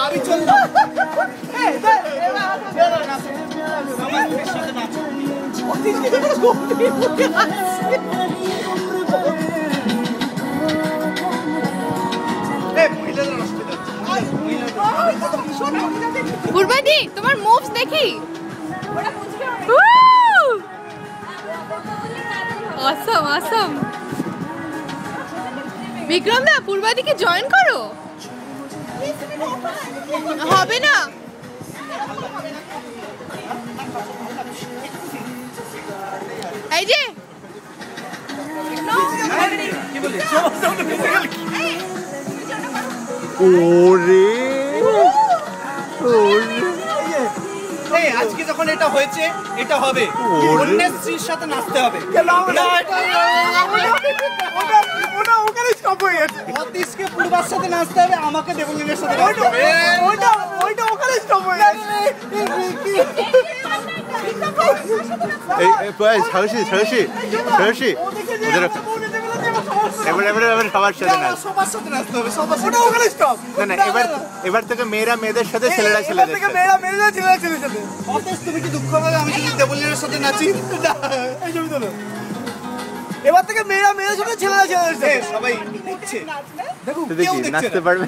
আমি চললাম। পূর্বাদি তোমার মুভস দেখি। অসম অসম। বিক্রম দা পূর্বাদিকে জয়েন করো। হবে না। এই যে ওরে আজকে যখন এটা হয়েছে এটা হবে অন্যের স্ত্রীর সাথে নাচতে হবে। অতীশকে পূর্বার সাথে নাচতে হবে, আমাকে দেবলীনের সাথে নাচতে হবে। সাহসী এবার থেকে মেয়েরা মেয়েদের সাথে ছেলেরা ছেলেদের সাথে। তুমি কি দুঃখ পাবে আমি যদি দেবলীনের সাথে নাচি? এবার থেকে মেয়েরা মেয়েদের সাথে ছেলেরা ছেলেদের সাথে। সবাই দেখছে, নাচতে পারবে।